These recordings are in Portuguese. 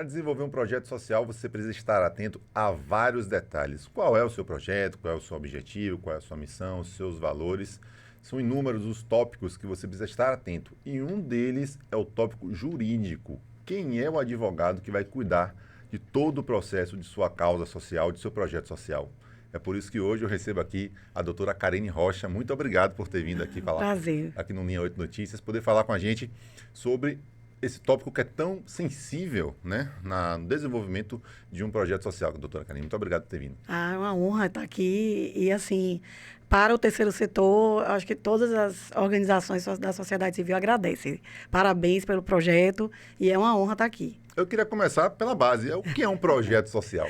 desenvolver um projeto social, você precisa estar atento a vários detalhes. Qual é o seu projeto, qual é o seu objetivo, qual é a sua missão, os seus valores. São inúmeros os tópicos que você precisa estar atento. E um deles é o tópico jurídico. Quem é o advogado que vai cuidar de todo o processo de sua causa social, de seu projeto social? É por isso que hoje eu recebo aqui a doutora Karine Rocha. Muito obrigado por ter vindo aqui falar. Prazer. Aqui no Linha 8 Notícias, poder falar com a gente sobre esse tópico que é tão sensível, né, no desenvolvimento de um projeto social. Doutora Karine, muito obrigado por ter vindo. É uma honra estar aqui e, assim, para o terceiro setor, acho que todas as organizações da sociedade civil agradecem. Parabéns pelo projeto e é uma honra estar aqui. Eu queria começar pela base. O que é um projeto social?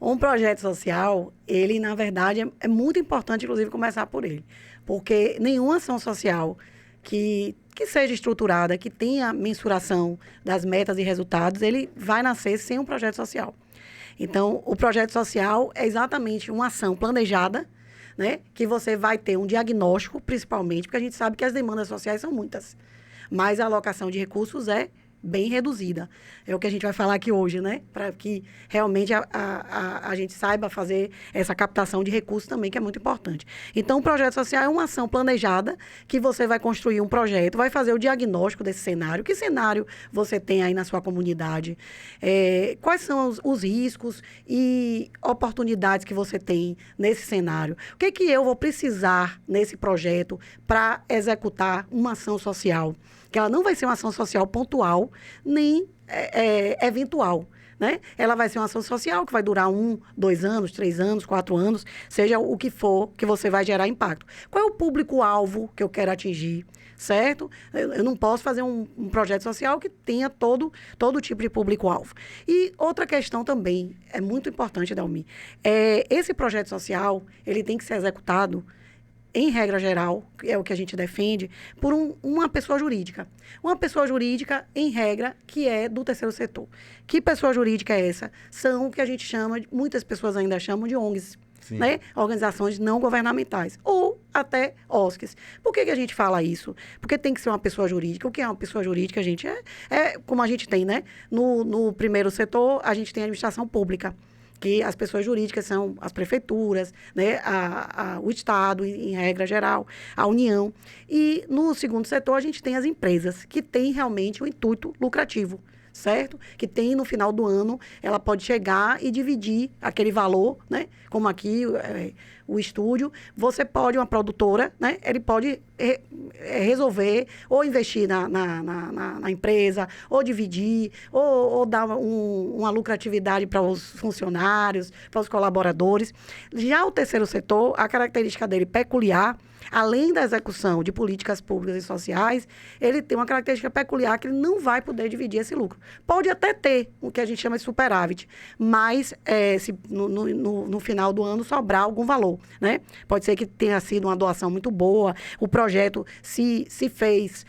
Um projeto social, ele, na verdade, é muito importante, inclusive, começar por ele. Porque nenhuma ação social que seja estruturada, que tenha mensuração das metas e resultados, ele vai nascer sem um projeto social. Então, o projeto social é exatamente uma ação planejada, né, que você vai ter um diagnóstico, principalmente, porque a gente sabe que as demandas sociais são muitas, mas a alocação de recursos é bem reduzida. É o que a gente vai falar aqui hoje, né? Para que realmente a gente saiba fazer essa captação de recursos também, que é muito importante. Então, o projeto social é uma ação planejada que você vai construir um projeto, vai fazer o diagnóstico desse cenário. Que cenário você tem aí na sua comunidade? Quais são os riscos e oportunidades que você tem nesse cenário? O que eu vou precisar nesse projeto para executar uma ação social? Que ela não vai ser uma ação social pontual, nem eventual, né? Ela vai ser uma ação social que vai durar 1, 2 anos, 3 anos, 4 anos, seja o que for que você vai gerar impacto. Qual é o público-alvo que eu quero atingir, certo? Eu não posso fazer um projeto social que tenha todo tipo de público-alvo. E outra questão também, é muito importante, Dalmi, esse projeto social, ele tem que ser executado em regra geral, é o que a gente defende, por uma pessoa jurídica. Uma pessoa jurídica, em regra, que é do terceiro setor. Que pessoa jurídica é essa? São o que a gente chama, muitas pessoas ainda chamam de ONGs, né? Organizações não governamentais, ou até OSCs. Por que a gente fala isso? Porque tem que ser uma pessoa jurídica. O que é uma pessoa jurídica, gente? Como a gente tem, né? No primeiro setor, a gente tem a administração pública, que as pessoas jurídicas são as prefeituras, né, o Estado, em regra geral, a União. E no segundo setor, a gente tem as empresas, que têm realmente o intuito lucrativo, certo? Que tem, no final do ano, ela pode chegar e dividir aquele valor, né? Como aqui, o estúdio. Você pode, uma produtora, né? Ele pode resolver ou investir na empresa, ou dividir, ou dar uma lucratividade para os funcionários, para os colaboradores. Já o terceiro setor, a característica dele peculiar, além da execução de políticas públicas e sociais, ele tem uma característica peculiar que ele não vai poder dividir esse lucro. Pode até ter o que a gente chama de superávit, mas se no final do ano sobrar algum valor, né? Pode ser que tenha sido uma doação muito boa, o projeto se fez...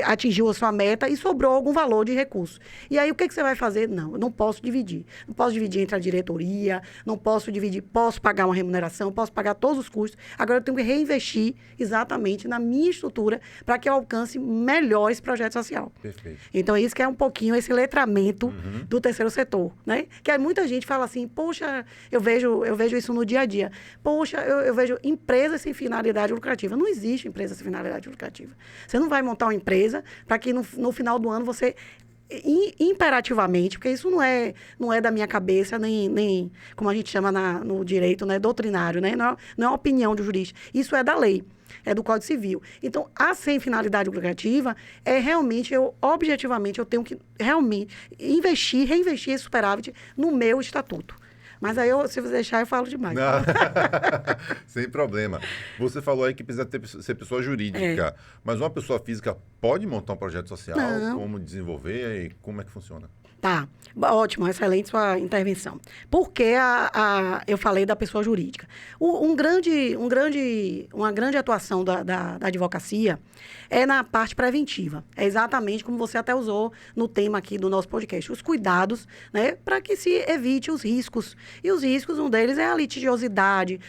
atingiu a sua meta e sobrou algum valor de recurso. E aí, o que você vai fazer? Não, eu não posso dividir. Não posso dividir entre a diretoria, não posso dividir, posso pagar uma remuneração, posso pagar todos os custos. Agora, eu tenho que reinvestir exatamente na minha estrutura para que eu alcance melhor esse projeto social. Perfeito. Então, isso que é um pouquinho esse letramento do terceiro setor, né? Que aí muita gente fala assim, poxa, eu vejo isso no dia a dia. Poxa, eu vejo empresas sem finalidade lucrativa. Não existe empresa sem finalidade lucrativa. Você não vai montar uma empresa para que no final do ano você imperativamente, porque isso não é da minha cabeça, nem como a gente chama no direito, né, doutrinário, né? Não é uma opinião do jurista. Isso é da lei, é do Código Civil. Então, a sem finalidade lucrativa é realmente, objetivamente, eu tenho que realmente reinvestir esse superávit no meu estatuto. Mas aí, se você deixar, eu falo demais. Não. Sem problema. Você falou aí que precisa ser pessoa jurídica, mas uma pessoa física pode montar um projeto social? Não. Como desenvolver e como é que funciona? Tá, ótimo, excelente sua intervenção. Por que eu falei da pessoa jurídica? Uma grande atuação da advocacia é na parte preventiva. É exatamente como você até usou no tema aqui do nosso podcast. Os cuidados, né, para que se evite os riscos. E os riscos, um deles é a litigiosidade,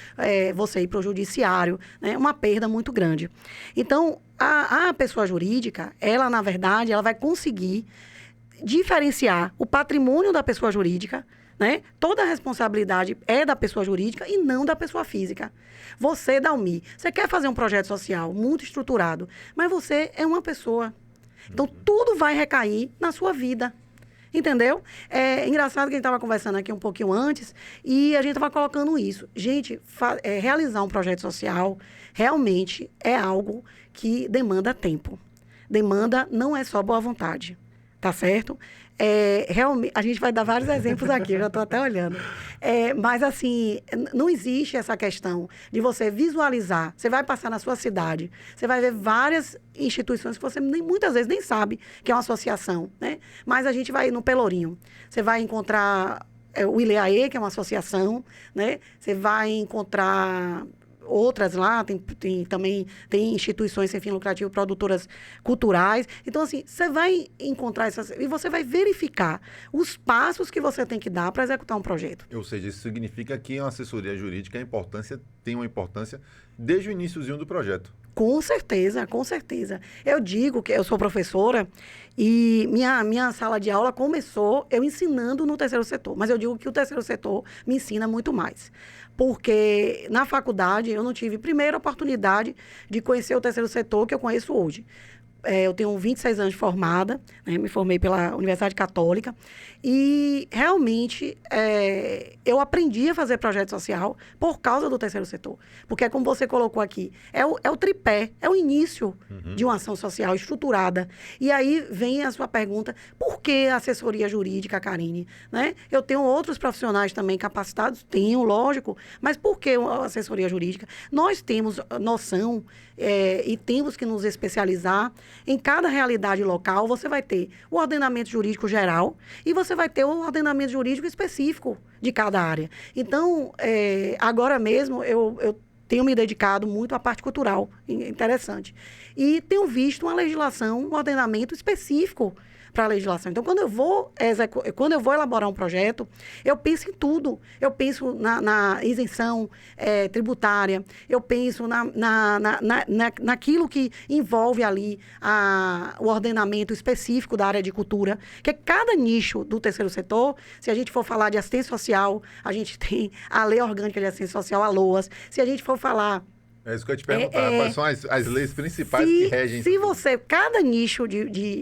você ir para o judiciário, né, uma perda muito grande. Então, a pessoa jurídica, ela, na verdade, ela vai conseguir diferenciar o patrimônio da pessoa jurídica, né? Toda a responsabilidade é da pessoa jurídica e não da pessoa física. Você, Dalmi, você quer fazer um projeto social muito estruturado, mas você é uma pessoa. Então, tudo vai recair na sua vida. Entendeu? É engraçado que a gente estava conversando aqui um pouquinho antes e a gente estava colocando isso. Gente, realizar um projeto social realmente é algo que demanda tempo. Demanda não é só boa vontade, tá certo? Realmente, a gente vai dar vários exemplos aqui, eu já estou até olhando. Mas, assim, não existe essa questão de você visualizar. Você vai passar na sua cidade, você vai ver várias instituições que você muitas vezes nem sabe que é uma associação, né? Mas a gente vai no Pelourinho, você vai encontrar o ILEAE, que é uma associação, né? Você vai encontrar outras lá, também tem instituições sem fim lucrativo, produtoras culturais. Então, assim, você vai encontrar essas... E você vai verificar os passos que você tem que dar para executar um projeto. Ou seja, isso significa que uma assessoria jurídica tem uma importância desde o iniciozinho do projeto. Com certeza, com certeza. Eu digo que eu sou professora e minha sala de aula começou eu ensinando no terceiro setor. Mas eu digo que o terceiro setor me ensina muito mais. Porque na faculdade eu não tive, primeiro, a oportunidade de conhecer o terceiro setor que eu conheço hoje. Eu tenho 26 anos de formada, né? Me formei pela Universidade Católica e realmente eu aprendi a fazer projeto social por causa do terceiro setor. Porque, como você colocou aqui, é o tripé, é o início de uma ação social estruturada. E aí vem a sua pergunta, por que a assessoria jurídica, Karine? Né? Eu tenho outros profissionais também capacitados, tenho, lógico, mas por que a assessoria jurídica? Nós temos noção e temos que nos especializar. Em cada realidade local, você vai ter o ordenamento jurídico geral e você vai ter o ordenamento jurídico específico de cada área. Então, agora mesmo, eu tenho me dedicado muito à parte cultural, interessante. E tenho visto uma legislação, um ordenamento específico para a legislação. Então, quando eu vou elaborar um projeto, eu penso em tudo. Eu penso na isenção tributária, eu penso naquilo que envolve ali o ordenamento específico da área de cultura, que é cada nicho do terceiro setor. Se a gente for falar de assistência social, a gente tem a Lei Orgânica de Assistência Social, a LOAS. Se a gente for falar... É isso que eu ia te perguntar, quais são as leis principais que regem? Se você, cada nicho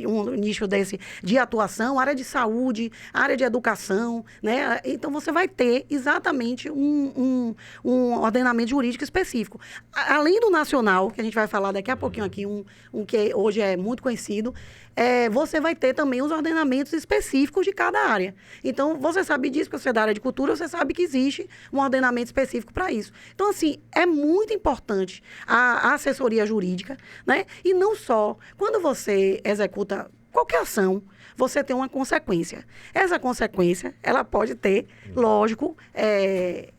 um nicho desse de atuação, área de saúde, área de educação, né? Então você vai ter exatamente um ordenamento jurídico específico. Além do nacional, que a gente vai falar daqui a pouquinho aqui, um que hoje é muito conhecido, você vai ter também os ordenamentos específicos de cada área. Então, você sabe disso, porque você é da área de cultura, você sabe que existe um ordenamento específico para isso. Então, assim, é muito importante a assessoria jurídica, né? E não só, quando você executa qualquer ação, você tem uma consequência. Essa consequência, ela pode ter, lógico,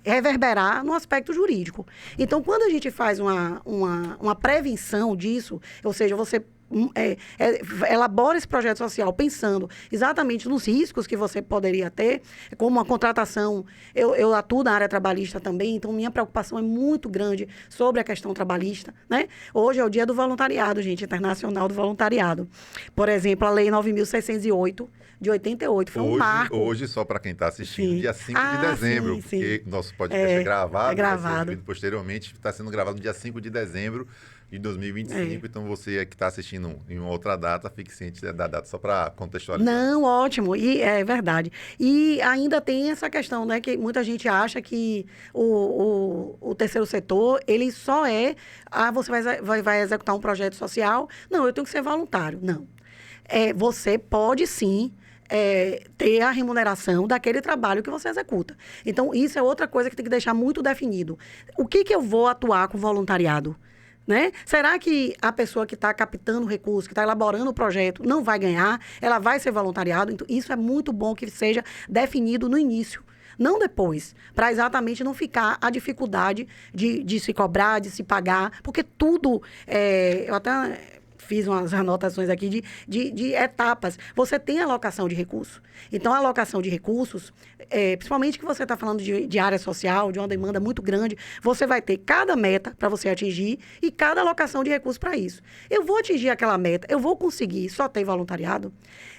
reverberar no aspecto jurídico. Então, quando a gente faz uma prevenção disso, ou seja, você elabora esse projeto social pensando exatamente nos riscos que você poderia ter, como a contratação. Eu atuo na área trabalhista também, então minha preocupação é muito grande sobre a questão trabalhista, né? Hoje é o dia do voluntariado, gente, internacional do voluntariado. Por exemplo, a Lei 9.608 de 88, foi um marco. Hoje, só para quem está assistindo, dia 5 de dezembro, porque nosso podcast é gravado, vai ser exibido posteriormente, está sendo gravado no dia 5 de dezembro de 2025, então você que está assistindo em uma outra data, fique ciente da data, só para contextualizar. Não, ótimo, e é verdade. E ainda tem essa questão, né, que muita gente acha que o terceiro setor, ele só você vai executar um projeto social, não, eu tenho que ser voluntário. Não. Você pode sim ter a remuneração daquele trabalho que você executa. Então, isso é outra coisa que tem que deixar muito definido. O que eu vou atuar com voluntariado? Né? Será que a pessoa que está captando recursos, que está elaborando o projeto, não vai ganhar? Ela vai ser voluntariado? Então, isso é muito bom que seja definido no início, não depois, para exatamente não ficar a dificuldade de se cobrar, de se pagar, porque tudo... eu até fiz umas anotações aqui de etapas. Você tem alocação de recursos. Então, a alocação de recursos, principalmente que você está falando de área social, de uma demanda muito grande, você vai ter cada meta para você atingir e cada alocação de recursos para isso. Eu vou atingir aquela meta, eu vou conseguir só ter voluntariado?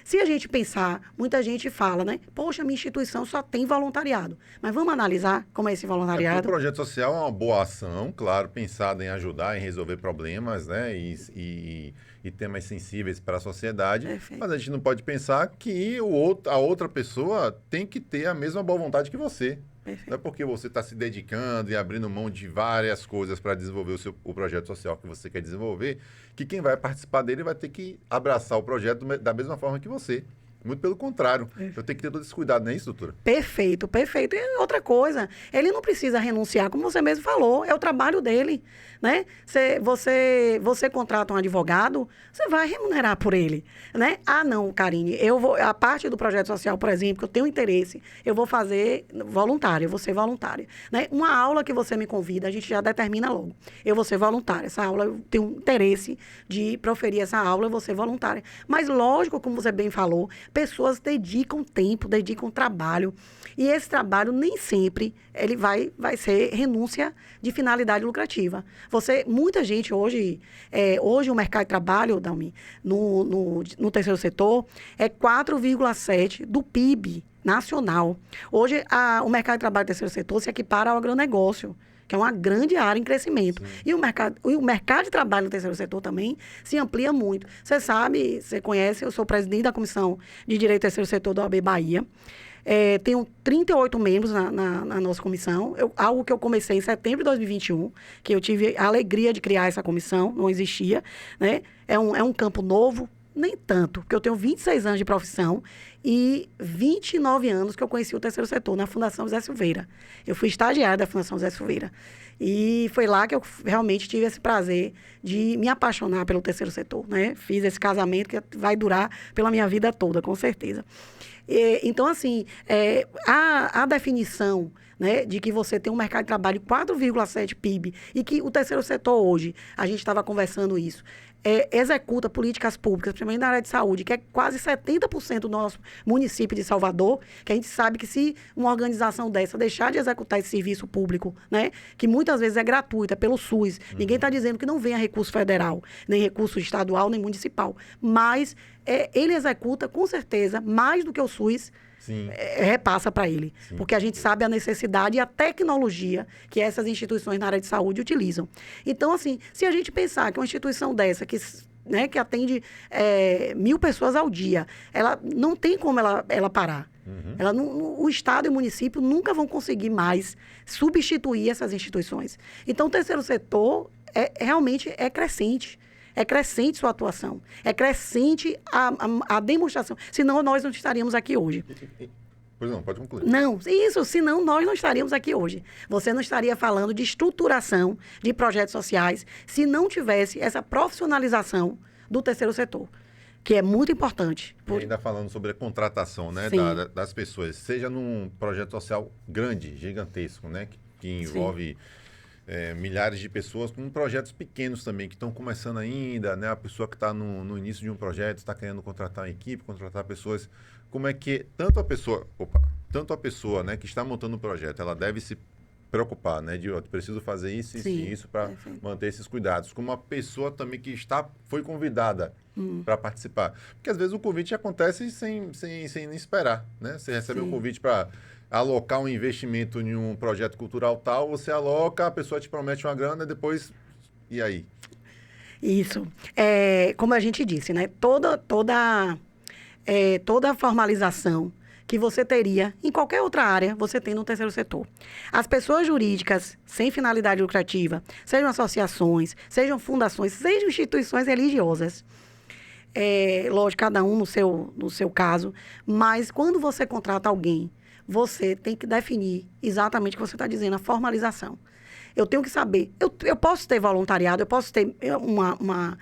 Se a gente pensar, muita gente fala, né? Poxa, minha instituição só tem voluntariado. Mas vamos analisar como é esse voluntariado? O projeto social é uma boa ação, claro, pensada em ajudar, em resolver problemas, né? E temas sensíveis para a sociedade. Perfeito. Mas a gente não pode pensar que a outra pessoa tem que ter a mesma boa vontade que você. Perfeito. Não é porque você está se dedicando e abrindo mão de várias coisas para desenvolver o projeto social que você quer desenvolver, que quem vai participar dele vai ter que abraçar o projeto da mesma forma que você. Muito pelo contrário. Eu tenho que ter todo esse cuidado, não é isso, doutora? Perfeito, perfeito. E outra coisa, ele não precisa renunciar, como você mesmo falou, é o trabalho dele, né? Você contrata um advogado, você vai remunerar por ele, né? Ah, não, Karine, a parte do projeto social, por exemplo, que eu tenho interesse, eu vou fazer voluntária, eu vou ser voluntária, né? Uma aula que você me convida, a gente já determina logo. Eu vou ser voluntária, essa aula, eu tenho interesse de proferir essa aula, eu vou ser voluntária. Mas lógico, como você bem falou, pessoas dedicam tempo, dedicam trabalho. E esse trabalho nem sempre ele vai ser renúncia de finalidade lucrativa. Muita gente hoje o mercado de trabalho, Dalmi, no terceiro setor, é 4,7% do PIB nacional. Hoje, o mercado de trabalho do terceiro setor se equipara ao agronegócio, que é uma grande área em crescimento. Sim. E o mercado de trabalho no terceiro setor também se amplia muito. Você sabe, você conhece, eu sou presidente da Comissão de Direito do Terceiro Setor da OAB Bahia. Tenho 38 membros na nossa comissão, algo que eu comecei em setembro de 2021, que eu tive a alegria de criar essa comissão, não existia, né? É um campo novo, nem tanto, porque eu tenho 26 anos de profissão e 29 anos que eu conheci o terceiro setor na Fundação José Silveira. Eu fui estagiária da Fundação José Silveira. E foi lá que eu realmente tive esse prazer de me apaixonar pelo terceiro setor, né? Fiz esse casamento que vai durar pela minha vida toda, com certeza. Então, assim, a definição, né, de que você tem um mercado de trabalho de 4,7 PIB e que o terceiro setor hoje, a gente estava conversando isso, executa políticas públicas, principalmente na área de saúde, que é quase 70% do nosso município de Salvador, que a gente sabe que se uma organização dessa deixar de executar esse serviço público, né, que muitas vezes é gratuito, é pelo SUS, ninguém está dizendo que não venha recurso federal, nem recurso estadual, nem municipal, mas ele executa, com certeza, mais do que o SUS repassa para ele. Sim. Porque a gente sabe a necessidade e a tecnologia que essas instituições na área de saúde utilizam. Então, assim, se a gente pensar que uma instituição dessa, que atende 1.000 pessoas ao dia, ela não tem como ela parar. Uhum. O Estado e o município nunca vão conseguir mais substituir essas instituições. Então, o terceiro setor realmente é crescente. É crescente sua atuação. É crescente a demonstração. Senão, nós não estaríamos aqui hoje. Pois não, pode concluir. Não, isso, senão nós não estaríamos aqui hoje. Você não estaria falando de estruturação de projetos sociais se não tivesse essa profissionalização do terceiro setor, que é muito importante. E ainda falando sobre a contratação, né, das pessoas, seja num projeto social grande, gigantesco, né, que envolve... milhares de pessoas com projetos pequenos também, que estão começando ainda, né? A pessoa que está no início de um projeto, está querendo contratar uma equipe, contratar pessoas. Como é que tanto a pessoa, né, que está montando o projeto, ela deve se preocupar, né? Eu preciso fazer isso e isso para manter esses cuidados. Como a pessoa também que foi convidada para participar. Porque às vezes o convite acontece sem nem esperar, né? Você recebe um convite para alocar um investimento em um projeto cultural tal, você aloca, a pessoa te promete uma grana e depois... E aí? Isso. Como a gente disse, né? Toda a formalização que você teria em qualquer outra área, você tem no terceiro setor. As pessoas jurídicas sem finalidade lucrativa, sejam associações, sejam fundações, sejam instituições religiosas, lógico, cada um no seu caso, mas quando você contrata alguém, você tem que definir exatamente o que você está dizendo, a formalização. Eu tenho que saber, eu posso ter voluntariado, eu posso ter uma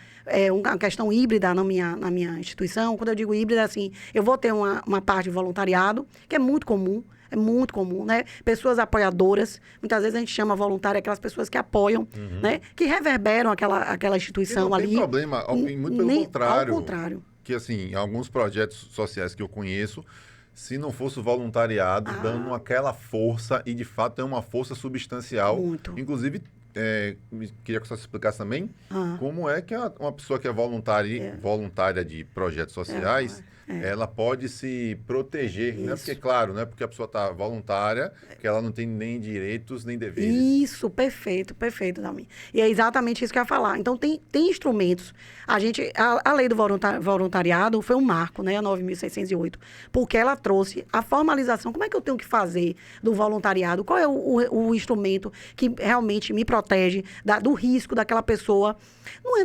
questão híbrida na minha instituição. Quando eu digo híbrida, assim, eu vou ter uma parte de voluntariado, que é muito comum. É muito comum, né? Pessoas apoiadoras. Muitas vezes a gente chama voluntário aquelas pessoas que apoiam, né? Que reverberam aquela instituição não ali. Tem problema, muito pelo contrário. Ao contrário. Que, assim, alguns projetos sociais que eu conheço, se não fosse o voluntariado, dando aquela força, e de fato é uma força substancial. Muito. Inclusive, queria que você explicasse também como é que uma pessoa que é voluntária de projetos sociais, ela pode se proteger, né? Porque, claro, não é porque a pessoa está voluntária que ela não tem nem direitos nem deveres. Isso, perfeito, Dalmi. E é exatamente isso que eu ia falar. Então, tem instrumentos. A lei do voluntariado foi um marco, né? A 9.608, porque ela trouxe a formalização. Como é que eu tenho que fazer do voluntariado? Qual é o instrumento que realmente me protege do risco daquela pessoa?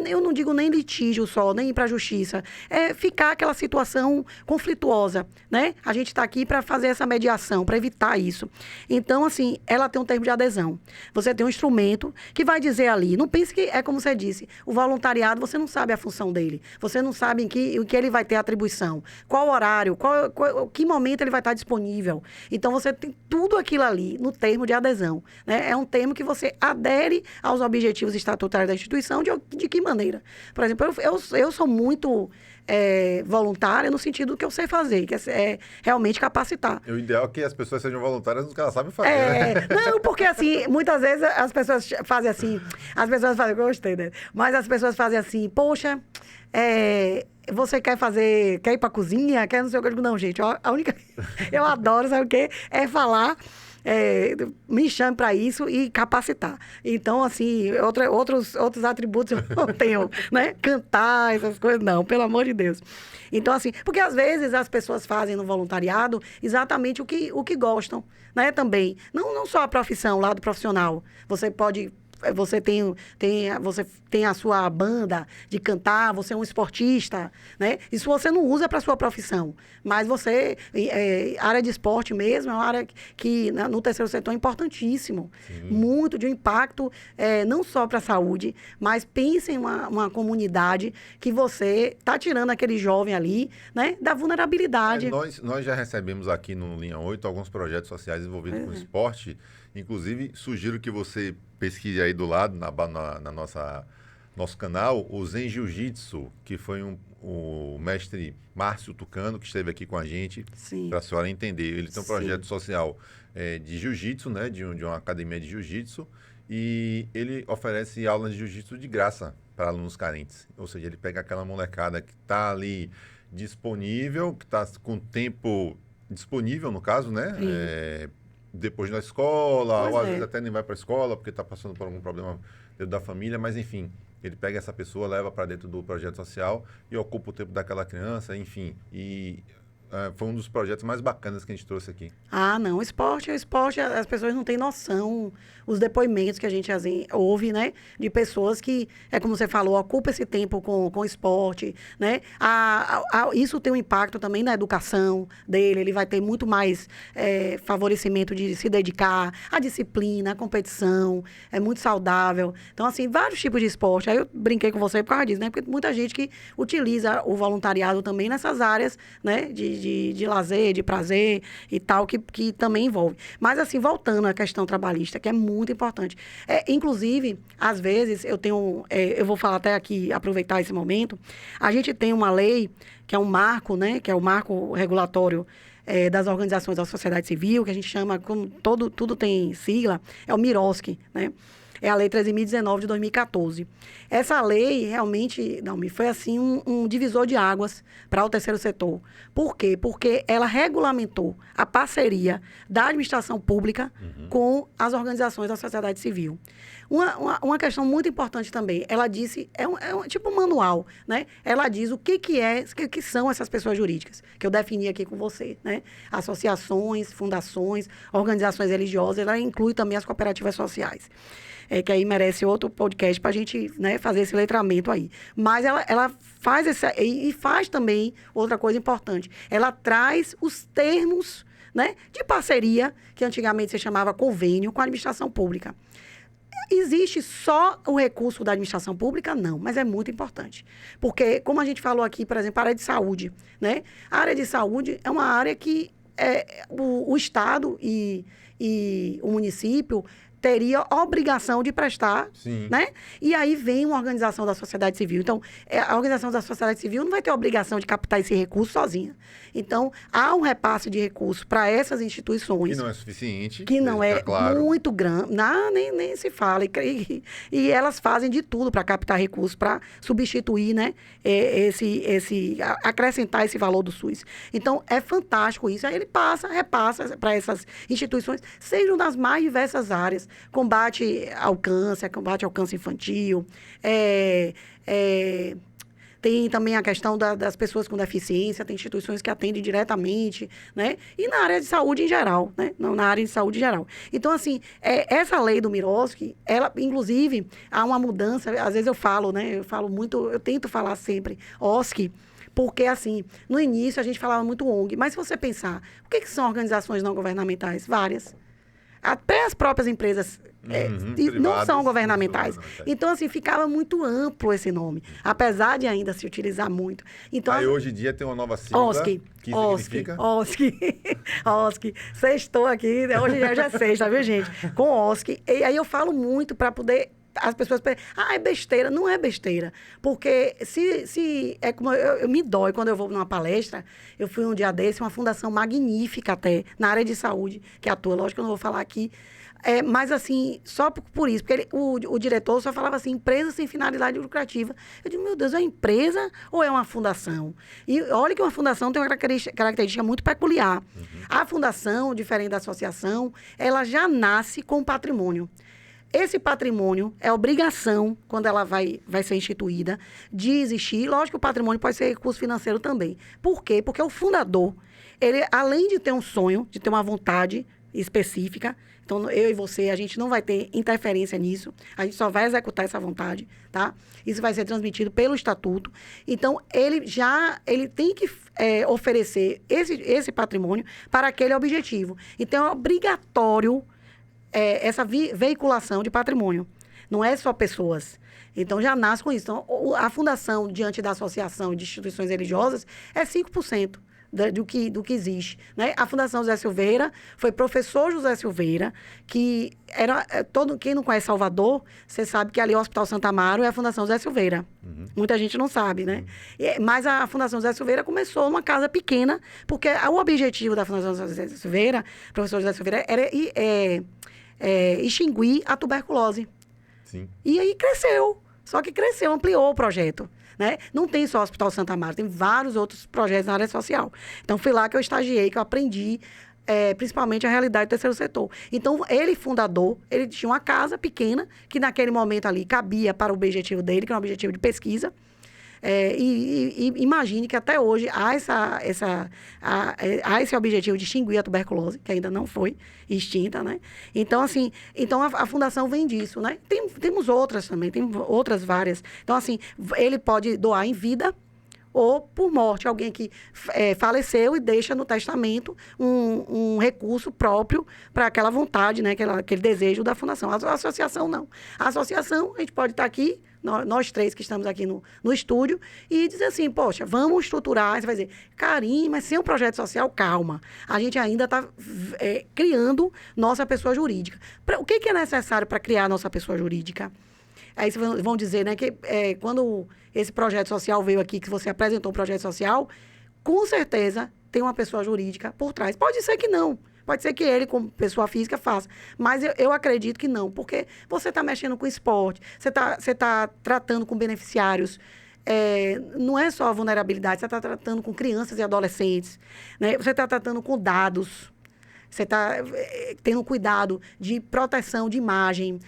Eu não digo nem litígio só, nem ir para a justiça. É ficar aquela situação conflituosa, né? A gente está aqui para fazer essa mediação, para evitar isso. Então, assim, ela tem um termo de adesão. Você tem um instrumento que vai dizer ali, não pense que é como você disse, o voluntariado, você não sabe a função dele, você não sabe em que ele vai ter atribuição, qual horário, que momento ele vai estar disponível. Então, você tem tudo aquilo ali no termo de adesão, né? É um termo que você adere aos objetivos estatutários da instituição de que maneira? Por exemplo, eu sou muito voluntária no sentido que eu sei fazer, que é realmente capacitar. O ideal é que as pessoas sejam voluntárias no que elas sabem fazer, né? Não, porque assim, muitas vezes as pessoas fazem assim, gostei, né? Mas as pessoas fazem assim, poxa, você quer ir pra cozinha? Quer não sei o que? Eu digo, não, gente, a única... Eu adoro, sabe o quê? É falar... me chame para isso e capacitar. Então, assim, outros atributos eu não tenho, né? Cantar, essas coisas, não, pelo amor de Deus. Então, assim, porque às vezes as pessoas fazem no voluntariado exatamente o que gostam, né? Também. Não só a profissão, o lado profissional. Você tem a sua banda de cantar, você é um esportista, né? Isso você não usa para a sua profissão, mas área de esporte mesmo é uma área que no terceiro setor é importantíssimo. Sim. Muito de um impacto, não só para a saúde, mas pense em uma comunidade que você está tirando aquele jovem ali, né? Da vulnerabilidade. Nós já recebemos aqui no Linha 8 alguns projetos sociais envolvidos com esporte. Inclusive, sugiro que você pesquise aí do lado, na nosso canal, o Zen Jiu-Jitsu, que foi o mestre Márcio Tucano, que esteve aqui com a gente, para a senhora entender. Ele tem um projeto social de jiu-jitsu, né, de uma academia de jiu-jitsu, e ele oferece aulas de jiu-jitsu de graça para alunos carentes. Ou seja, ele pega aquela molecada que está ali disponível, que está com tempo disponível, no caso, né? Depois da escola, ou às vezes até nem vai para a escola porque está passando por algum problema dentro da família, mas enfim, ele pega essa pessoa, leva para dentro do projeto social e ocupa o tempo daquela criança, enfim, e foi um dos projetos mais bacanas que a gente trouxe aqui. Não, o esporte, as pessoas não têm noção, os depoimentos que a gente ouve, né, de pessoas que, como você falou, ocupam esse tempo com esporte, né, isso tem um impacto também na educação dele, ele vai ter muito mais favorecimento de se dedicar à disciplina, à competição, é muito saudável. Então, assim, vários tipos de esporte. Aí eu brinquei com você por causa disso, né, porque muita gente que utiliza o voluntariado também nessas áreas, né, de lazer, de prazer e tal, que também envolve. Mas, assim, voltando à questão trabalhista, que é muito importante. Inclusive, às vezes, eu vou falar até aqui, aproveitar esse momento, a gente tem uma lei, que é um marco, né, que é o marco regulatório das organizações da sociedade civil, que a gente chama, como tudo tem sigla, é o MIROSC, né? É a Lei 13.019 de 2014. Essa lei realmente, foi assim um divisor de águas para o terceiro setor. Por quê? Porque ela regulamentou a parceria da administração pública com as organizações da sociedade civil. Uma questão muito importante também, ela disse, tipo um manual, né? Ela diz o que são essas pessoas jurídicas, que eu defini aqui com você, né? Associações, fundações, organizações religiosas, ela inclui também as cooperativas sociais. Que aí merece outro podcast para a gente, né, fazer esse letramento aí. Mas ela faz e faz também outra coisa importante. Ela traz os termos, né, de parceria, que antigamente se chamava convênio, com a administração pública. Existe só o recurso da administração pública? Não, mas é muito importante. Porque, como a gente falou aqui, por exemplo, a área de saúde, né? A área de saúde é uma área que o Estado e o município teria a obrigação de prestar, Sim. né? E aí vem uma organização da sociedade civil. Então, a organização da sociedade civil não vai ter a obrigação de captar esse recurso sozinha. Então, há um repasse de recursos para essas instituições. Que não é suficiente. Que não é claro. muito grande, nem se fala. E elas fazem de tudo para captar recursos, para substituir, né, acrescentar esse valor do SUS. Então, é fantástico isso. Aí ele repassa para essas instituições, sejam das mais diversas áreas. Combate ao câncer infantil, tem também a questão das pessoas com deficiência, tem instituições que atendem diretamente, né? E na área de saúde em geral, né? Na área de saúde em geral. Então, assim, essa lei do Miroski, ela, inclusive, há uma mudança, às vezes eu falo, né? Eu tento falar sempre, OSC, porque, assim, no início a gente falava muito ONG, mas se você pensar, o que são organizações não governamentais? Várias. Até as próprias empresas não são governamentais. Então, assim, ficava muito amplo esse nome, apesar de ainda se utilizar muito. Então, aí, hoje em dia, tem uma nova sigla. OSC. Que significa? OSC. Sextou aqui, hoje já é sexta, viu, gente? Com OSC. E aí eu falo muito para poder... As pessoas pensam, é besteira. Não é besteira. Porque se é como eu me dói quando eu vou numa palestra. Eu fui um dia desse, uma fundação magnífica até, na área de saúde, que atua. Lógico que eu não vou falar aqui. Mas, assim, só por isso. Porque o diretor só falava assim, empresa sem finalidade lucrativa. Eu digo, meu Deus, é uma empresa ou é uma fundação? E olha que uma fundação tem uma característica muito peculiar. A fundação, diferente da associação, ela já nasce com patrimônio. Esse patrimônio é obrigação, quando ela vai ser instituída, de existir. Lógico que o patrimônio pode ser recurso financeiro também. Por quê? Porque o fundador, ele, além de ter um sonho, de ter uma vontade específica, então eu e você, a gente não vai ter interferência nisso, a gente só vai executar essa vontade, tá? Isso vai ser transmitido pelo estatuto. Então, ele tem que oferecer esse patrimônio para aquele objetivo. Então, é obrigatório essa veiculação de patrimônio. Não é só pessoas. Então, já nasce com isso. Então, a fundação, diante da associação de instituições religiosas, é 5% do que existe. Né? A Fundação José Silveira foi professor José Silveira, que era... quem não conhece Salvador, você sabe que ali é o Hospital Santa Amaro é a Fundação José Silveira. Muita gente não sabe, né? Mas a Fundação José Silveira começou numa casa pequena, porque o objetivo da Fundação José Silveira, professor José Silveira, era extinguir a tuberculose. Sim. E aí cresceu. Só que cresceu, ampliou o projeto. Né? Não tem só o Hospital Santa Amaro, tem vários outros projetos na área social. Então, foi lá que eu estagiei, que eu aprendi principalmente a realidade do terceiro setor. Então, ele, fundador, ele tinha uma casa pequena, que naquele momento ali cabia para o objetivo dele, que é um objetivo de pesquisa. E imagine que até hoje há esse objetivo de extinguir a tuberculose, que ainda não foi extinta, né? Então, assim, a fundação vem disso, né? Temos outras também, tem outras várias. Então, assim, ele pode doar em vida ou por morte, alguém que faleceu e deixa no testamento um recurso próprio para aquela vontade, né? Aquele desejo da fundação. A associação, não. A associação, a gente pode estar aqui, nós três que estamos aqui no estúdio, e dizer assim, poxa, vamos estruturar. Você vai dizer, Karim, mas sem um projeto social, calma. A gente ainda está criando nossa pessoa jurídica. O que é necessário para criar nossa pessoa jurídica? Aí vocês vão dizer, né, que quando esse projeto social veio aqui, que você apresentou um projeto social, com certeza tem uma pessoa jurídica por trás. Pode ser que não. Pode ser que ele, como pessoa física, faça. Mas eu acredito que não, porque você está mexendo com esporte, você tá tratando com beneficiários. Não é só a vulnerabilidade, você está tratando com crianças e adolescentes, né? Você está tratando com dados. Você está tendo cuidado de proteção de imagem,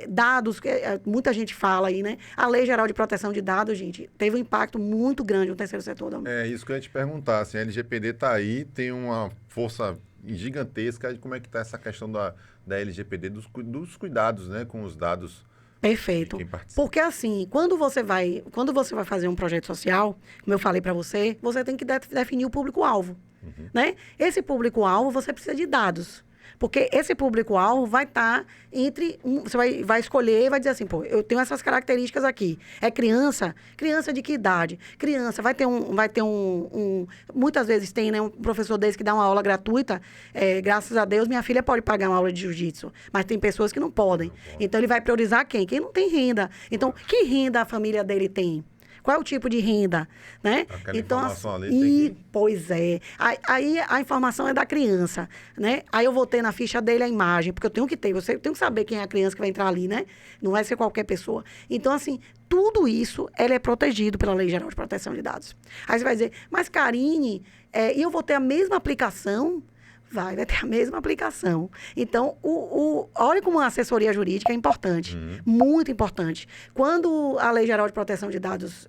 dados, muita gente fala aí, né? A Lei Geral de Proteção de Dados, gente, teve um impacto muito grande no terceiro setor. É isso que eu ia te perguntar. Assim, a LGPD está aí, tem uma força gigantesca. Como é que está essa questão da LGPD, dos cuidados, né, com os dados? Perfeito. Porque assim, quando você vai fazer um projeto social, como eu falei para você tem que definir o público-alvo. Né? Esse público-alvo, você precisa de dados. Porque esse público-alvo vai estar entre... Você vai escolher e vai dizer assim, pô, eu tenho essas características aqui. É criança? Criança de que idade? Criança, muitas vezes tem, né, um professor desse que dá uma aula gratuita. Graças a Deus, minha filha pode pagar uma aula de jiu-jitsu. Mas tem pessoas que não podem. Então, ele vai priorizar quem? Quem não tem renda. Então, que renda a família dele tem? Qual é o tipo de renda, né? Aquela então, informação ali tem que... Pois é. Aí a informação é da criança, né? Aí eu vou ter na ficha dele a imagem, porque eu tenho que ter, eu tenho que saber quem é a criança que vai entrar ali, né? Não vai ser qualquer pessoa. Então, assim, tudo isso, ele é protegido pela Lei Geral de Proteção de Dados. Aí você vai dizer, mas Karine, e eu vou ter a mesma aplicação? Vai ter a mesma aplicação. Então, olha como a assessoria jurídica é importante, muito importante. Quando a Lei Geral de Proteção de Dados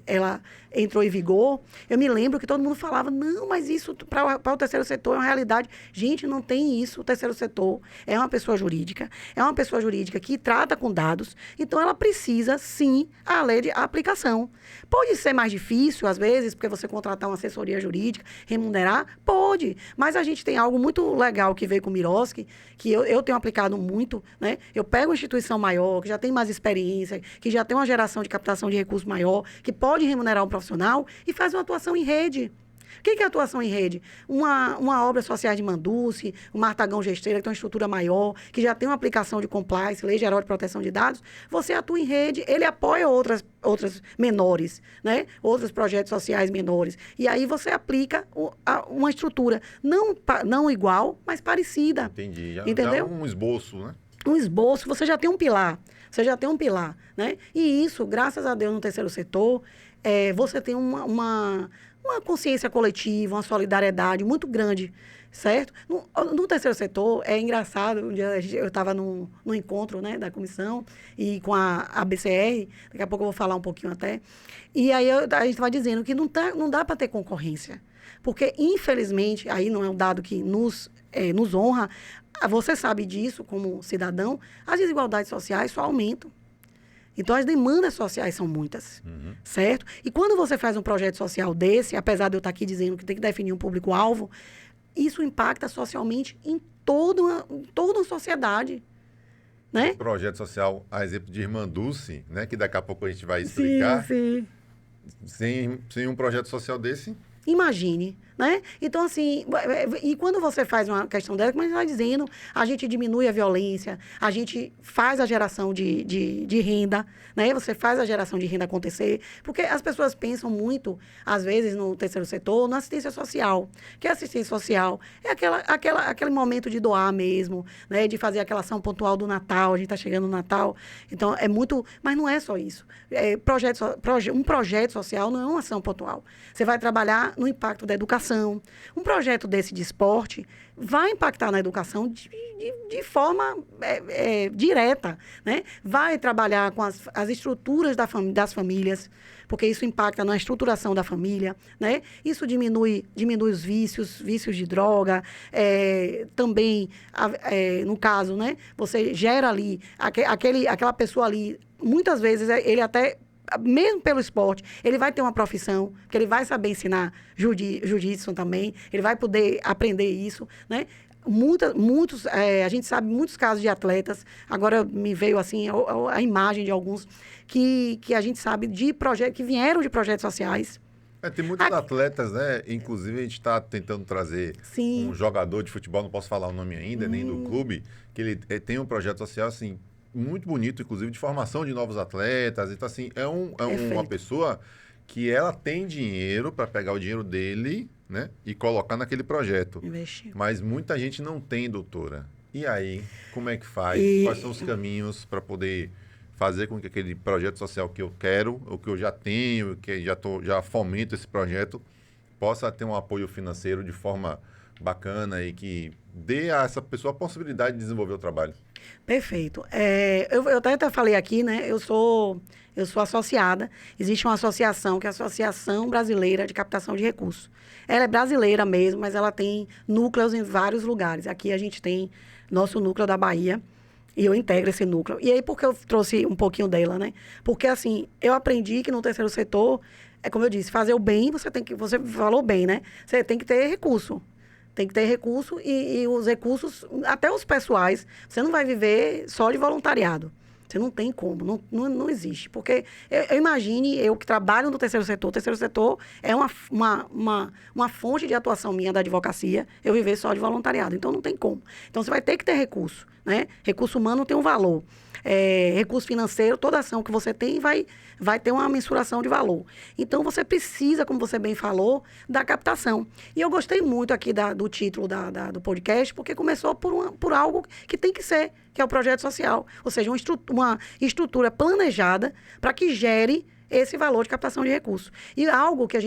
ela entrou em vigor, eu me lembro que todo mundo falava, não, mas isso para o terceiro setor é uma realidade. Gente, não tem isso. O terceiro setor é uma pessoa jurídica que trata com dados, então ela precisa, sim, a lei de aplicação. Pode ser mais difícil, às vezes, porque você contratar uma assessoria jurídica, remunerar, pode, mas a gente tem algo muito legal que veio com o Miroski, que eu tenho aplicado muito, né? Eu pego uma instituição maior, que já tem mais experiência, que já tem uma geração de captação de recursos maior, que pode remunerar um profissional e faz uma atuação em rede. O que é atuação em rede? Uma obra social de Manduce, um Martagão Gesteira, que tem uma estrutura maior, que já tem uma aplicação de compliance, Lei Geral de Proteção de Dados, você atua em rede, ele apoia outras menores, né? Outros projetos sociais menores. E aí você aplica uma estrutura não igual, mas parecida. Entendi. Entendeu? Já um esboço, né? Um esboço, você já tem um pilar. Né? E isso, graças a Deus, no terceiro setor, você tem uma consciência coletiva, uma solidariedade muito grande, certo? No terceiro setor, é engraçado, um dia eu estava num encontro, né, da comissão, e com a BCR, daqui a pouco eu vou falar um pouquinho até, e aí a gente estava dizendo que não dá para ter concorrência, porque, infelizmente, aí não é um dado que nos honra, você sabe disso como cidadão, as desigualdades sociais só aumentam. Então, as demandas sociais são muitas, certo? E quando você faz um projeto social desse, apesar de eu estar aqui dizendo que tem que definir um público-alvo, isso impacta socialmente em toda uma sociedade, né? Projeto social, a exemplo de Irmã Dulce, né? Que daqui a pouco a gente vai explicar. Sim. Sem um projeto social desse... Imagine, né? Então, assim, e quando você faz uma questão dessa, como a gente vai dizendo, a gente diminui a violência, a gente faz a geração de renda, né? Você faz a geração de renda acontecer, porque as pessoas pensam muito, às vezes, no terceiro setor, na assistência social. Que a assistência social é aquele momento de doar mesmo, né? De fazer aquela ação pontual do Natal, a gente está chegando no Natal, então é muito... Mas não é só isso. Um projeto social não é uma ação pontual. Você vai trabalhar no impacto da educação. Um projeto desse de esporte vai impactar na educação de forma direta, né? Vai trabalhar com as estruturas das famílias, porque isso impacta na estruturação da família, né? Isso diminui os vícios de droga, também, no caso, né? Você gera ali, aquela pessoa ali, muitas vezes ele até... Mesmo pelo esporte, ele vai ter uma profissão, que ele vai saber ensinar jiu-jitsu também, ele vai poder aprender isso, né? A gente sabe muitos casos de atletas, agora me veio assim a imagem de alguns que a gente sabe que vieram de projetos sociais. Tem muitos atletas, né? Inclusive, a gente está tentando trazer um jogador de futebol, não posso falar o nome ainda, nem do clube, que ele tem um projeto social, assim, muito bonito, inclusive, de formação de novos atletas. Então, assim, uma pessoa que ela tem dinheiro para pegar o dinheiro dele, né, e colocar naquele projeto. Investir. Mas muita gente não tem, doutora. E aí, como é que faz? Quais são os caminhos para poder fazer com que aquele projeto social que eu quero, ou que eu já tenho, que já fomento esse projeto, possa ter um apoio financeiro de forma bacana e que dê a essa pessoa a possibilidade de desenvolver o trabalho? Perfeito. Eu até falei aqui, né? Eu sou associada. Existe uma associação, que é a Associação Brasileira de Captação de Recursos. Ela é brasileira mesmo, mas ela tem núcleos em vários lugares. Aqui a gente tem nosso núcleo da Bahia, e eu integro esse núcleo. E aí, por que eu trouxe um pouquinho dela, né? Porque, assim, eu aprendi que no terceiro setor, como eu disse, fazer o bem, você falou bem, né? Você tem que ter recurso. Tem que ter recurso e os recursos, até os pessoais, você não vai viver só de voluntariado. Você não tem como, não existe. Porque eu imagine, eu que trabalho no terceiro setor, o terceiro setor é uma fonte de atuação minha da advocacia, eu viver só de voluntariado. Então, não tem como. Então, você vai ter que ter recurso, né? Recurso humano tem um valor. Recurso financeiro, toda ação que você tem vai ter uma mensuração de valor. Então, você precisa, como você bem falou, da captação. E eu gostei muito aqui do título do podcast, porque começou por algo que tem que ser, que é o projeto social. Ou seja, uma estrutura planejada para que gere esse valor de captação de recursos. E algo que a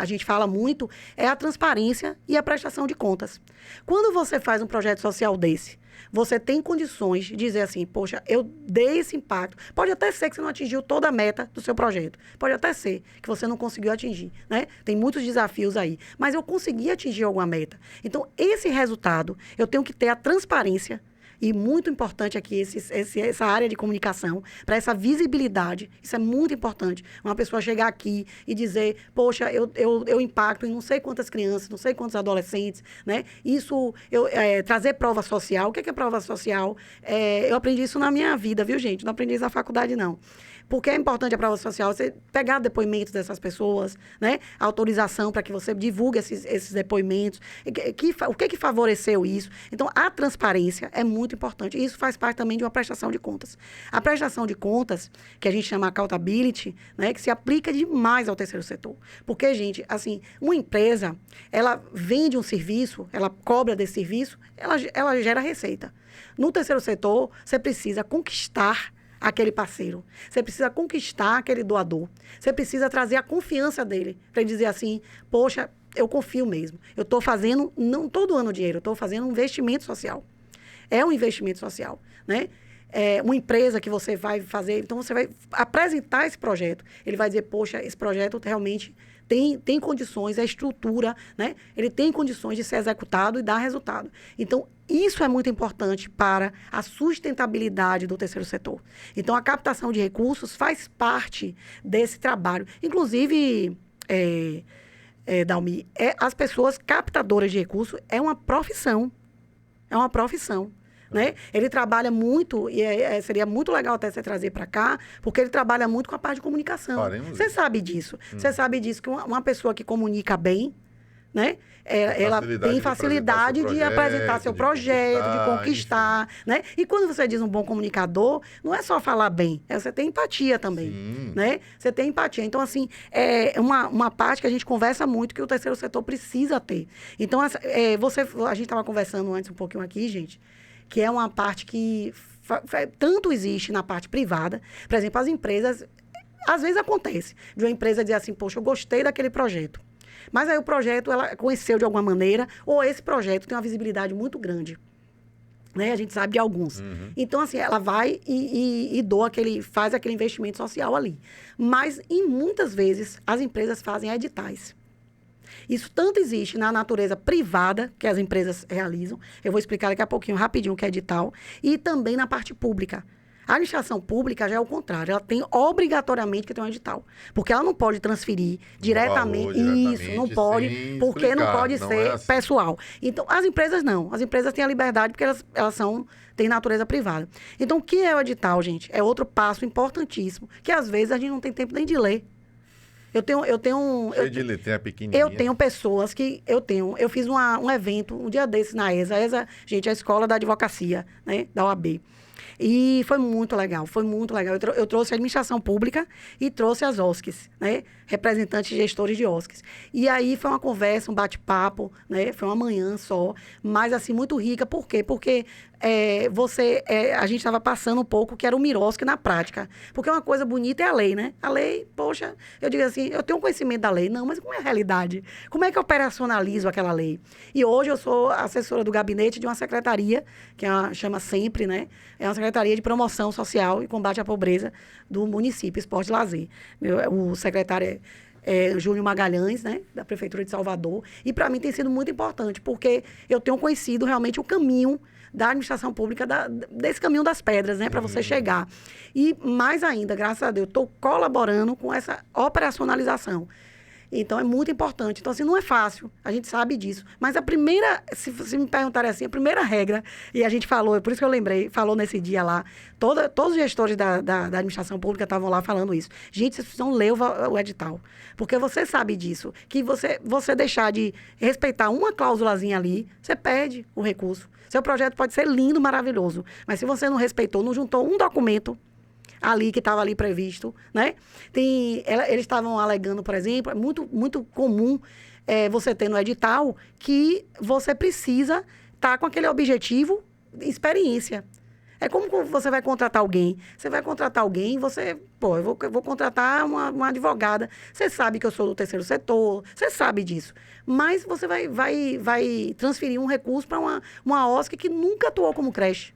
gente fala muito é a transparência e a prestação de contas. Quando você faz um projeto social desse, você tem condições de dizer assim, poxa, eu dei esse impacto. Pode até ser que você não atingiu toda a meta do seu projeto. Pode até ser que você não conseguiu atingir, né? Tem muitos desafios aí. Mas eu consegui atingir alguma meta. Então, esse resultado, eu tenho que ter a transparência. E muito importante aqui, essa área de comunicação, para essa visibilidade, isso é muito importante. Uma pessoa chegar aqui e dizer, poxa, eu impacto em não sei quantas crianças, não sei quantos adolescentes, né? Isso, trazer prova social. O que é prova social? Eu aprendi isso na minha vida, viu, gente? Não aprendi isso na faculdade, não. Porque é importante a prova social, você pegar depoimentos dessas pessoas, né? Autorização para que você divulgue esses depoimentos. O que favoreceu isso? Então, a transparência é muito importante. E isso faz parte também de uma prestação de contas. A prestação de contas, que a gente chama accountability, né? Que se aplica demais ao terceiro setor. Porque, gente, assim, uma empresa, ela vende um serviço, ela cobra desse serviço, ela gera receita. No terceiro setor, você precisa conquistar aquele parceiro. Você precisa conquistar aquele doador. Você precisa trazer a confiança dele para ele dizer assim, poxa, eu confio mesmo. Eu estou fazendo, não estou doando dinheiro, eu estou fazendo um investimento social. É um investimento social, né? É uma empresa que você vai fazer, então você vai apresentar esse projeto. Ele vai dizer, poxa, esse projeto realmente tem condições, a estrutura, né? Ele tem condições de ser executado e dar resultado. Então, isso é muito importante para a sustentabilidade do terceiro setor. Então, a captação de recursos faz parte desse trabalho. Inclusive, Dalmi, as pessoas captadoras de recursos é uma profissão. É uma profissão. Né? Ele trabalha muito, e seria muito legal até você trazer para cá, porque ele trabalha muito com a parte de comunicação. Você sabe disso. Você sabe disso, que uma pessoa que comunica bem, né? Ela tem facilidade de apresentar seu projeto, de conquistar, né? E quando você diz um bom comunicador, não é só falar bem, você tem empatia também, né? Você tem empatia. Então, assim, é uma parte que a gente conversa muito que o terceiro setor precisa ter. Então, a gente estava conversando antes um pouquinho aqui, gente, que é uma parte que tanto existe na parte privada. Por exemplo, as empresas, às vezes acontece de uma empresa dizer assim, poxa, eu gostei daquele projeto. Mas aí o projeto, ela conheceu de alguma maneira, ou esse projeto tem uma visibilidade muito grande. Né? A gente sabe de alguns. Então, assim, ela vai e faz aquele investimento social ali. Mas, muitas vezes, as empresas fazem editais. Isso tanto existe na natureza privada, que as empresas realizam, eu vou explicar daqui a pouquinho, rapidinho, o que é edital, e também na parte pública. A administração pública já é o contrário, ela tem obrigatoriamente que ter um edital, porque ela não pode transferir diretamente, isso, não pode, porque não pode ser assim. Pessoal. Então, as empresas não, as empresas têm a liberdade porque elas têm natureza privada. Então, o que é o edital, gente? É outro passo importantíssimo, que às vezes a gente não tem tempo nem de ler. Eu tenho pessoas que eu fiz um evento um dia desses na ESA, gente, a escola da advocacia, né, da OAB. E foi muito legal, foi muito legal. Eu trouxe a administração pública e trouxe as OSCs, né? Representantes e gestores de OSCs. E aí foi uma conversa, um bate-papo, né? Foi uma manhã só, mas assim, muito rica. Por quê? Porque a gente estava passando um pouco que era o Miroski na prática. Porque uma coisa bonita é a lei, né? A lei, poxa, eu digo assim, eu tenho conhecimento da lei. Não, mas como é a realidade? Como é que eu operacionalizo aquela lei? E hoje eu sou assessora do gabinete de uma secretaria, que chama Sempre, né? É uma secretaria de promoção social e combate à pobreza do município, Esporte e Lazer. O secretário é Júnior Magalhães, né, da Prefeitura de Salvador. E para mim tem sido muito importante, porque eu tenho conhecido realmente o caminho da administração pública, desse caminho das pedras, né, para você chegar. E mais ainda, graças a Deus, estou colaborando com essa operacionalização. Então, é muito importante. Então, assim, não é fácil, a gente sabe disso. Mas a primeira, se me perguntarem assim, a primeira regra, e a gente falou, é por isso que eu lembrei, falou nesse dia lá, todos os gestores da administração pública estavam lá falando isso. Gente, vocês precisam ler o edital. Porque você sabe disso, que você deixar de respeitar uma cláusulazinha ali, você perde o recurso. Seu projeto pode ser lindo, maravilhoso, mas se você não respeitou, não juntou um documento ali que estava ali previsto, né? Eles estavam alegando, por exemplo, é muito comum você ter no edital que você precisa estar com aquele objetivo de experiência. É como você vai contratar alguém. Você vai contratar alguém, eu vou contratar uma advogada. Você sabe que eu sou do terceiro setor, você sabe disso. Mas você vai transferir um recurso para uma OSC que nunca atuou como creche.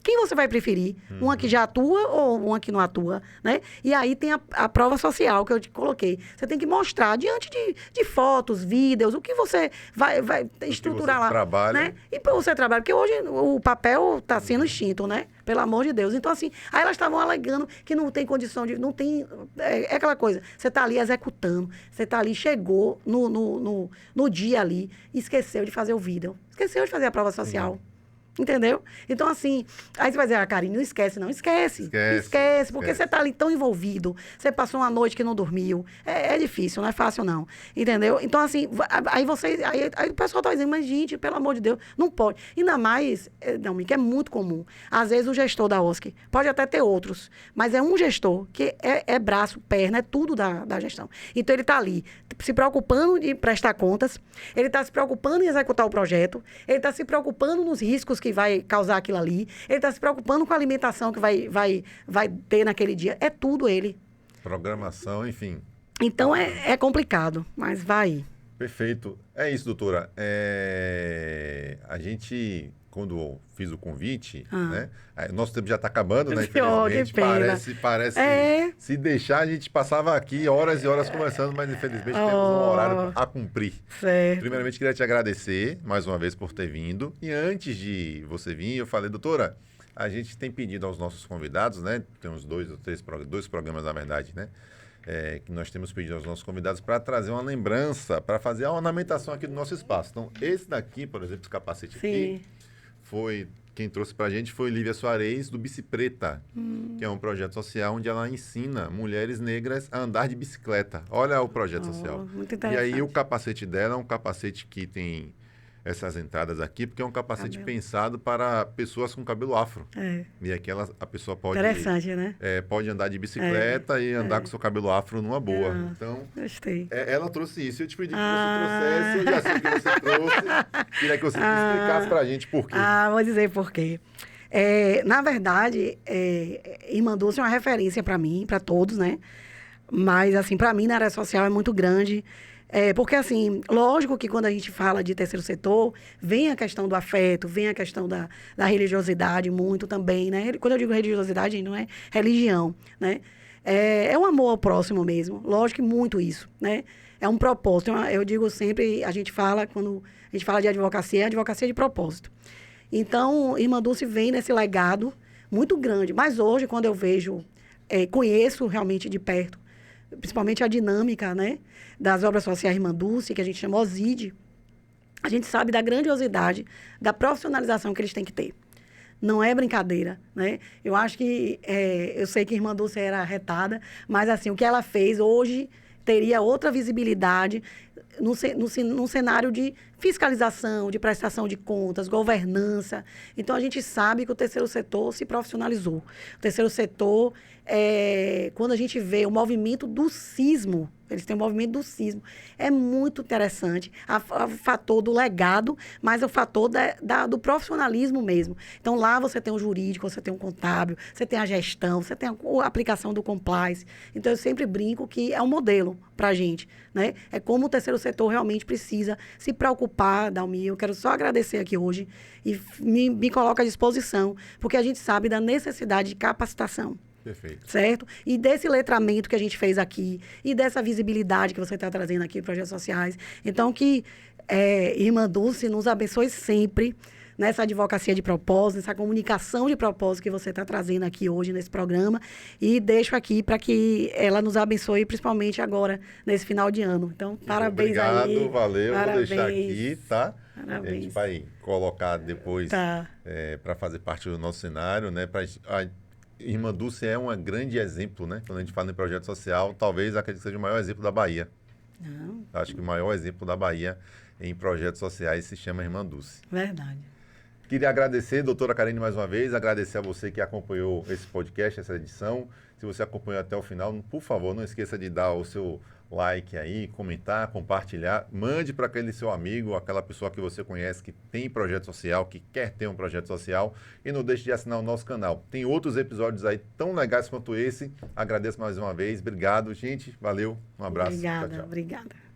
Quem você vai preferir? Uma que já atua ou uma que não atua, né? E aí tem a prova social que eu te coloquei. Você tem que mostrar diante de fotos, vídeos, o que você vai estruturar você lá. Trabalha. Né? E para você trabalhar, porque hoje o papel está sendo extinto, né? Pelo amor de Deus. Então, assim, aí elas estavam alegando que não tem condição de... Não tem... É aquela coisa, você está ali executando, você está ali, chegou no dia ali, esqueceu de fazer o vídeo, esqueceu de fazer a prova social. Entendeu? Então, assim, aí você vai dizer, Karine, não esquece, não. Esquece, porque você está ali tão envolvido, você passou uma noite que não dormiu. É difícil, não é fácil, não. Entendeu? Então, assim, aí o pessoal está dizendo, mas, gente, pelo amor de Deus, não pode. Ainda mais, não, que é muito comum. Às vezes, o gestor da OSC, pode até ter outros, mas é um gestor que é braço, perna, é tudo da gestão. Então, ele está ali, se preocupando de prestar contas, ele está se preocupando em executar o projeto, ele está se preocupando nos riscos que vai causar aquilo ali. Ele está se preocupando com a alimentação que vai ter naquele dia. É tudo ele. Programação, enfim. Então, é complicado, mas vai. Perfeito. É isso, doutora. A gente, quando fiz o convite, né? Nosso tempo já está acabando, né? Infelizmente, parece se deixar, a gente passava aqui horas e horas conversando, mas infelizmente temos um horário a cumprir. Certo. Primeiramente, queria te agradecer mais uma vez por ter vindo. E antes de você vir, eu falei, doutora, a gente tem pedido aos nossos convidados, né? Tem uns dois programas, na verdade, né? Que nós temos pedido aos nossos convidados para trazer uma lembrança, para fazer a ornamentação aqui do nosso espaço. Então, esse daqui, por exemplo, esse capacete aqui, quem trouxe para a gente foi Lívia Soares, do Bicipreta, que é um projeto social onde ela ensina mulheres negras a andar de bicicleta. Olha o projeto social. Muito interessante. E aí o capacete dela é um capacete que tem essas entradas aqui, porque é um capacete pensado para pessoas com cabelo afro. E aqui a pessoa pode... Interessante, né? Pode andar de bicicleta e andar com seu cabelo afro numa boa. Então, gostei. Ela trouxe isso. Eu te pedi que você trouxesse, eu já sei que você trouxe. Queria que você explicasse para a gente por quê. Vou dizer por quê. Na verdade, Irmã Dulce é uma referência para mim, para todos, né? Mas, assim, para mim, na área social é muito grande. Porque, assim, lógico que quando a gente fala de terceiro setor, vem a questão do afeto, vem a questão da religiosidade muito também, né? Quando eu digo religiosidade, não é religião, né? É um amor ao próximo mesmo. Lógico que muito isso, né? É um propósito. Eu digo sempre, quando a gente fala de advocacia, é advocacia de propósito. Então, Irmã Dulce vem nesse legado muito grande. Mas hoje, quando eu vejo, conheço realmente de perto, principalmente a dinâmica, né, das obras sociais Irmã Dulce, que a gente chama OSID, a gente sabe da grandiosidade, da profissionalização que eles têm que ter. Não é brincadeira, né? Eu acho que, eu sei que Irmã Dulce era arretada, mas, assim, o que ela fez hoje teria outra visibilidade num cenário de fiscalização, de prestação de contas, governança. Então, a gente sabe que o terceiro setor se profissionalizou. O terceiro setor, quando a gente vê o movimento do sismo, eles têm o movimento do sismo, é muito interessante. O fator do legado, mas o fator do profissionalismo mesmo. Então, lá você tem o jurídico, você tem o contábil, você tem a gestão, você tem a aplicação do compliance. Então, eu sempre brinco que é um modelo para a gente, né? É como o terceiro setor realmente precisa se preocupar, Dalmi. Eu quero só agradecer aqui hoje e me coloco à disposição, porque a gente sabe da necessidade de capacitação. Perfeito. Certo? E desse letramento que a gente fez aqui, e dessa visibilidade que você está trazendo aqui, projetos sociais. Então, que Irmã Dulce nos abençoe sempre, nessa advocacia de propósito, nessa comunicação de propósito que você está trazendo aqui hoje nesse programa. E deixo aqui para que ela nos abençoe, principalmente agora, nesse final de ano. Então, parabéns aí. Obrigado, valeu. Parabéns. Vou deixar aqui, tá? Parabéns. A gente vai colocar depois para fazer parte do nosso cenário, né? A Irmã Dulce é um grande exemplo, né? Quando a gente fala em projeto social, talvez acredito que seja o maior exemplo da Bahia. Não. Acho que o maior exemplo da Bahia em projetos sociais se chama Irmã Dulce. Verdade. Queria agradecer, doutora Karine, mais uma vez, agradecer a você que acompanhou esse podcast, essa edição. Se você acompanhou até o final, por favor, não esqueça de dar o seu like aí, comentar, compartilhar. Mande para aquele seu amigo, aquela pessoa que você conhece que tem projeto social, que quer ter um projeto social. E não deixe de assinar o nosso canal. Tem outros episódios aí tão legais quanto esse. Agradeço mais uma vez. Obrigado, gente. Valeu. Um abraço. Obrigada, Tchau, tchau. obrigada.